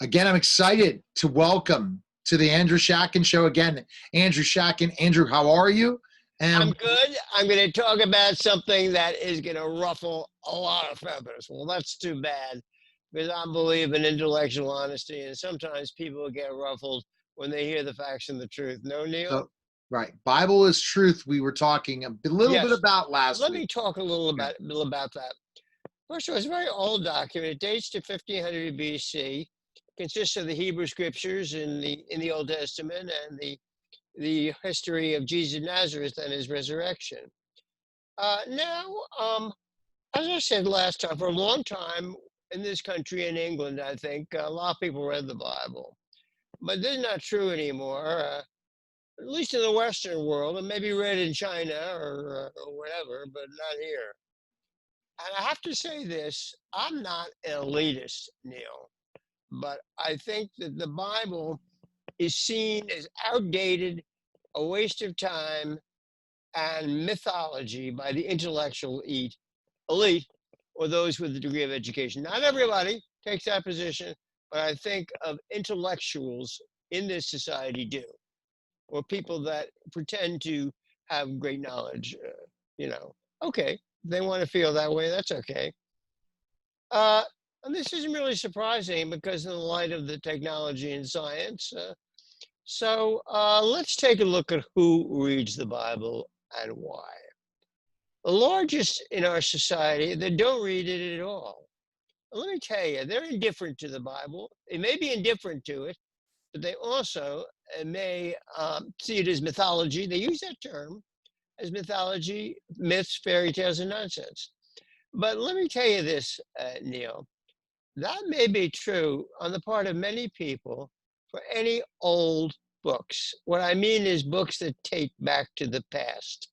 Again, I'm excited to welcome to the Andrew Schatkin Show again, Andrew Schatkin. Andrew, how are you? I'm good. I'm going to talk about something that is going to ruffle a lot of feathers. Well, that's too bad because I believe in intellectual honesty, and sometimes people get ruffled when they hear the facts and the truth. No, Neil? So, right, Bible is truth. We were talking a little bit Yes. about last Let week. me talk a little about that. First of all, it's a very old document. It dates to 1500 BC. Consists of the Hebrew scriptures in the Old Testament and the history of Jesus of Nazareth and his resurrection. Now, as I said last time, for a long time in this country, in England, I think a lot of people read the Bible. But this is not true anymore, at least in the Western world, and maybe read in China or whatever, but not here. And I have to say this, I'm not an elitist, Neil, but I think that the Bible is seen as outdated, a waste of time, and mythology by the intellectual elite or those with a degree of education. Not everybody takes that position, but I think of intellectuals in this society do, or people that pretend to have great knowledge. Okay, they want to feel that way. That's okay. And this isn't really surprising because in the light of the technology and science. Let's take a look at who reads the Bible and why. The largest in our society, they don't read it at all. Let me tell you, they're indifferent to the Bible. They may be indifferent to it, but they also may see it as mythology. They use that term as mythology, myths, fairy tales, and nonsense. But let me tell you this, Neil, that may be true on the part of many people for any old books. What I mean is books that take back to the past.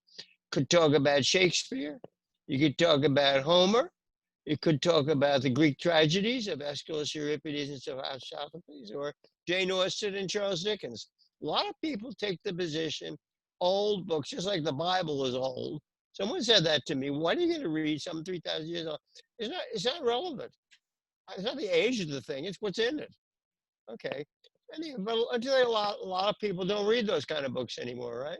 Could talk about Shakespeare. You could talk about Homer. You could talk about the Greek tragedies of Aeschylus, Euripides, and Sophocles, or Jane Austen and Charles Dickens. A lot of people take the position, old books, just like the Bible is old. Someone said that to me. What are you going to read something 3,000 years old? It's not relevant. It's not the age of the thing. It's what's in it. Okay. Anyway, but I'll tell you, a lot of people don't read those kind of books anymore, right?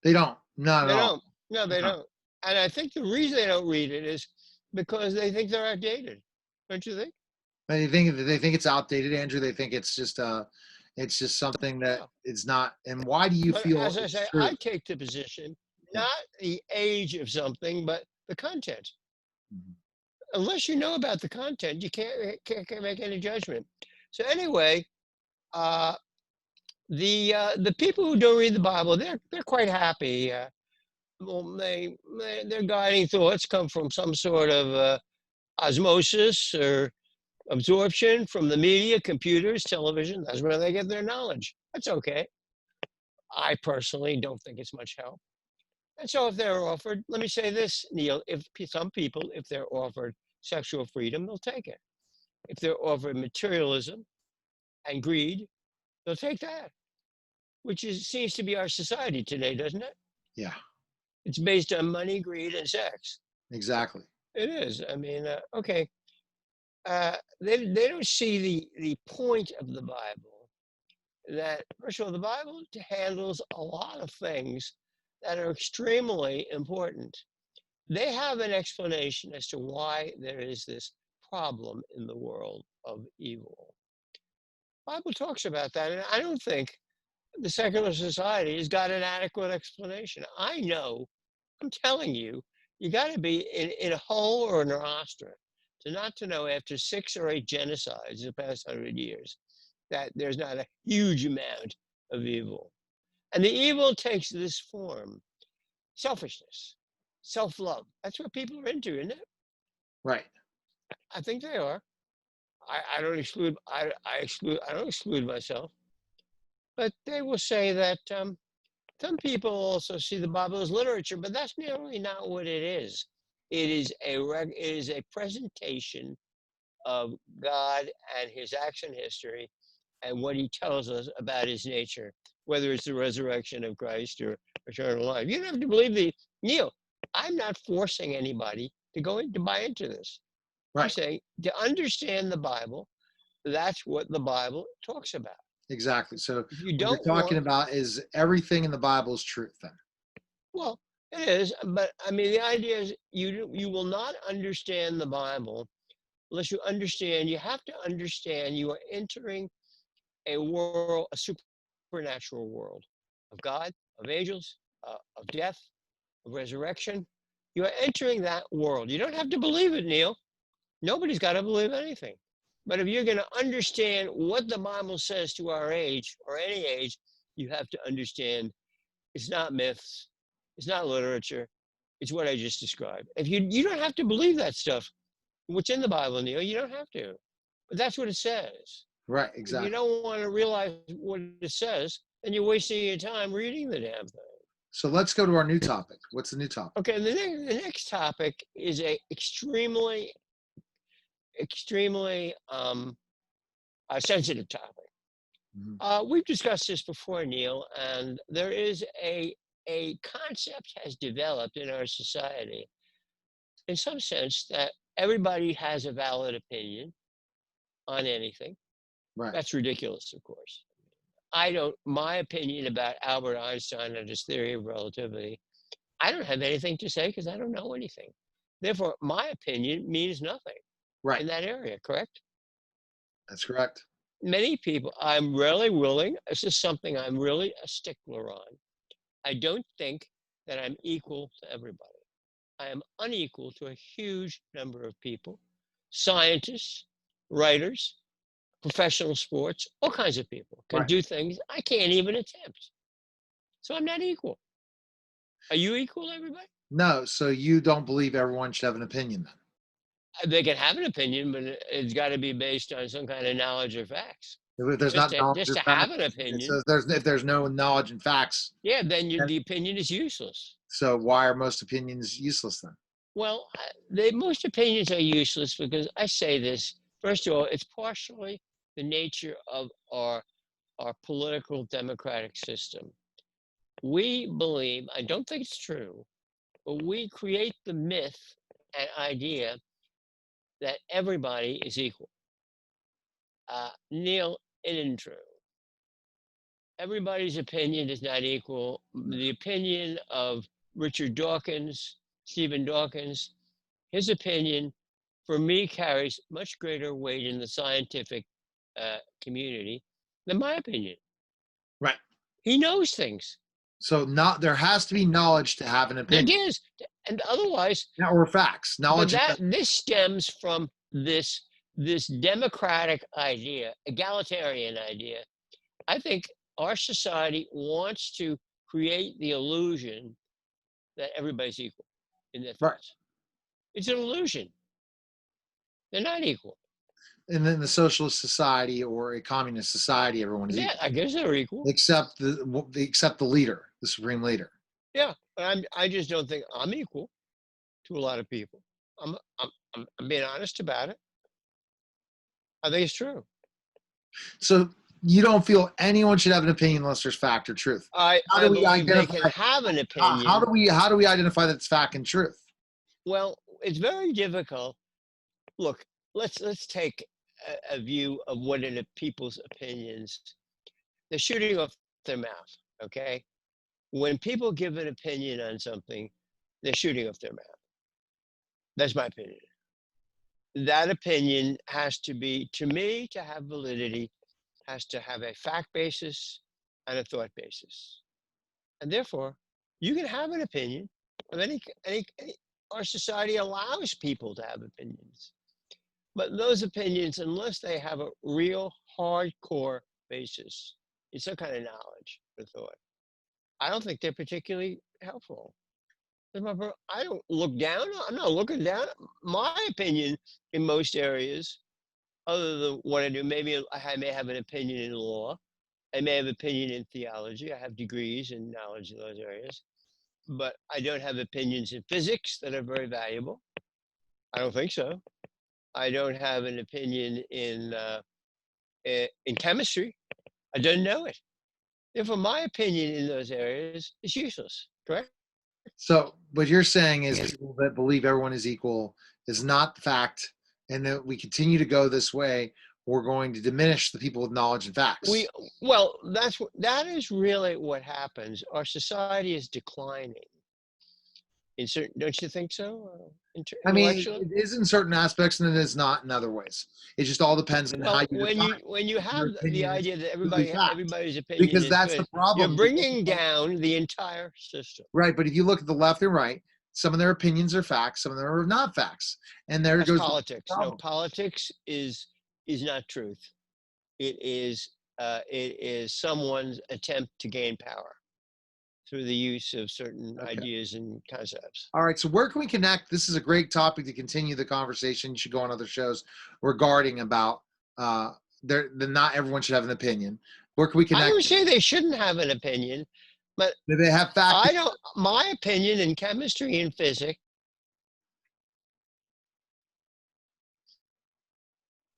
They don't. Not at They all. don't. No, they don't. And I think the reason they don't read it is because they think they're outdated. Don't you think? They think it's outdated, Andrew. They think it's just something that Yeah. it's not. And why do you But feel as I it's say, true? I take the position, Yeah. not the age of something, but the content. Mhm. Unless you know about the content, you can't make any judgment. So anyway, uh, the people who don't read the Bible, they're quite happy. Well, their guiding thoughts come from some sort of osmosis or absorption from the media, computers, television. That's where they get their knowledge. That's okay. I personally don't think it's much help. And so if they're offered, let me say this, Neil, some people, if they're offered sexual freedom, they'll take it. If they're offered materialism and greed, they'll take that, which seems to be our society today, doesn't it? Yeah. It's based on money, greed, and sex. Exactly. It is. I mean, okay. They don't see the point of the Bible. That first of all, the Bible handles a lot of things that are extremely important. They have an explanation as to why there is this problem in the world of evil. Bible talks about that, and I don't think the secular society has got an adequate explanation. I know, I'm telling you, you got to be in a hole or an Astra to not to know after 6 or 8 genocides in the past 100 years that there's not a huge amount of evil. And the evil takes this form: selfishness, self-love. That's what people are into, isn't it? Right. I think they are. I don't exclude. I don't exclude myself. But they will say that some people also see the Bible as literature, but that's nearly not what it is. It is a presentation of God and his action history and what he tells us about his nature, whether it's the resurrection of Christ or eternal life. You don't have to believe Neil, I'm not forcing anybody to go in to buy into this. I'm Right. saying to understand the Bible, That's what the Bible talks about. Exactly. So If you what you're don't talking want, about is everything in the Bible is truth then. well, it is, but I mean, the idea is you will not understand the Bible unless you understand. You have to understand you are entering a world, a supernatural world of God, of angels, of death, of resurrection. You are entering that world. You don't have to believe it, Neil. Nobody's got to believe anything. But if you're going to understand what the Bible says to our age or any age, you have to understand it's not myths, it's not literature, it's what I just described. If you don't have to believe that stuff, what's in the Bible, Neil, you don't have to. But that's what it says. Right, If you exactly. don't want to realize what it says, then you're wasting your time reading the damn thing. So let's go to our new topic. What's the new topic? Okay, the next topic is a extremely a sensitive topic. Mhm. We've discussed this before, Neil, and there is a concept has developed in our society, in some sense, that everybody has a valid opinion on anything. Right. That's ridiculous, of course. I don't. My opinion about Albert Einstein and his theory of relativity, I don't have anything to say because I don't know anything. Therefore, my opinion means nothing Right. in that area. Correct? That's correct. Many people, I'm really willing, this is something I'm really a stickler on. I don't think that I'm equal to everybody. I am unequal to a huge number of people, scientists, writers, professional sports, all kinds of people can Right. do things I can't even attempt. So I'm not equal. Are you equal to everybody? No, so you don't believe everyone should have an opinion then. They can have an opinion, but it's got to be based on some kind of knowledge or facts. If there's not knowledge Just or to facts, have an it opinion, says if there's no knowledge and facts, yeah, then then, the opinion is useless. so why are most opinions useless then? Well, most opinions are useless because I say this. First of all, it's partially the nature of our political democratic system. We believe, I don't think it's true, but we create the myth and idea that everybody is equal. Neil, it isn't true. Everybody's opinion is not equal. The opinion of Richard Dawkins, Stephen Dawkins, his opinion, for me, carries much greater weight in the scientific community than my opinion. Right. He knows things. So not there has to be knowledge to have an There opinion. is, and otherwise, Now, or facts. but Knowledge and that facts. this stems from this democratic idea, egalitarian idea. I think our society wants to create the illusion that everybody's equal in their Right. thoughts. It's an illusion. They're not equal. And then the socialist society or a communist society, everyone is Yeah, equal, I guess they're equal. except the leader, the supreme leader. Yeah, but I just don't think I'm equal to a lot of people. I'm being honest about it. I think it's true. So you don't feel anyone should have an opinion unless there's fact or truth. How I do we believe they can identify? have an How opinion. do we identify that it's fact and truth? Well, it's very difficult. Look, let's take a view of what are the people's opinions. They're shooting off their mouth. Okay, when people give an opinion on something, they're shooting off their mouth. That's my opinion. That opinion has to be, to me, to have validity, has to have a fact basis and a thought basis. And therefore, you can have an opinion of any our society allows people to have opinions. But those opinions, unless they have a real hardcore basis in some kind of knowledge or thought, I don't think they're particularly helpful. I don't look down. I'm not looking down. My opinion in most areas, other than what I do, maybe I may have an opinion in law. I may have opinion in theology. I have degrees and knowledge in those areas, but I don't have opinions in physics that are very valuable. I don't think so. I don't have an opinion in chemistry. I don't know it. Therefore, my opinion in those areas is useless. Correct? So what you're saying is people that believe everyone is equal is not the fact, and that we continue to go this way. we're going to diminish the people with knowledge and facts. Well, that is really what happens. Our society is declining in certain. Don't you think so? I mean, Intellectually. it is in certain aspects and it is not in other ways. It just all depends on how Well, you define when you your have the opinion is idea that truly fact. everybody's opinion Because is that's the good, you're problem. If you look bringing at down the entire system. right, but if you look at the left and right, some of their opinions are facts, some of them are not facts. And there That's goes the politics. No, problem. politics is not truth. It is someone's attempt to gain power through the use of certain Okay. ideas and concepts. All right. So where can we connect? This is a great topic to continue the conversation. You should go on other shows regarding about not everyone should have an opinion. Where can we I connect? would say they shouldn't have an opinion, but Do they have fact? I don't. My opinion in chemistry and physics.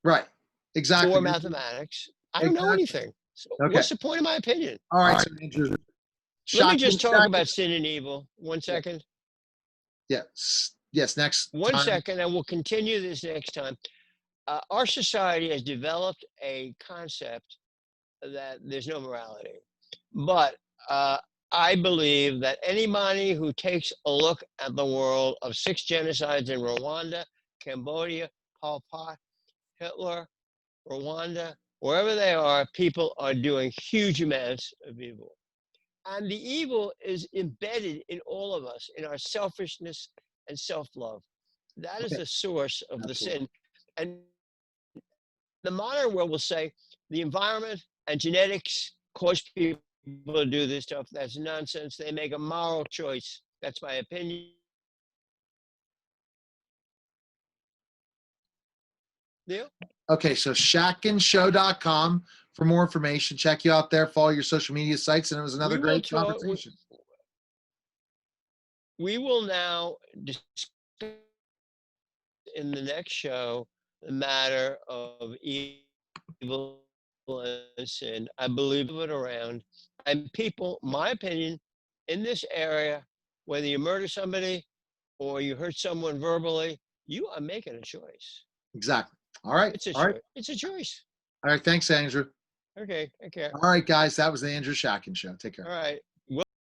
Right. Exactly. Or mathematics. I don't know Exactly. anything. So Okay. what's the point of my opinion? All right. So Andrew, Let me just talk Schatkin. about sin and evil. 1 second. Yes. Yes. Next 1 time. second, and we'll continue this next time. Our society has developed a concept that there's no morality. But I believe that anybody who takes a look at the world of 6 genocides in Rwanda, Cambodia, Pol Pot, Hitler, Rwanda, wherever they are, people are doing huge amounts of evil. And the evil is embedded in all of us, in our selfishness and self-love. That is Okay. the source of the Absolutely. sin. And the modern world will say the environment and genetics cause people to do this stuff. That's nonsense. They make a moral choice. That's my opinion. Deal? Okay, so ShatkinShow.com for more information. Check you out there. Follow your social media sites, and it was another We will great talk. conversation. We will now discuss in the next show the matter of evil and sin. I believe it around. And people, my opinion, in this area, whether you murder somebody or you hurt someone verbally, you are making a choice. Exactly. All right. It's a All right. choice. It's a choice. All right. Thanks, Andrew. Okay, take care. All right, guys. That was the Andrew Schatkin Show. Take care. All right.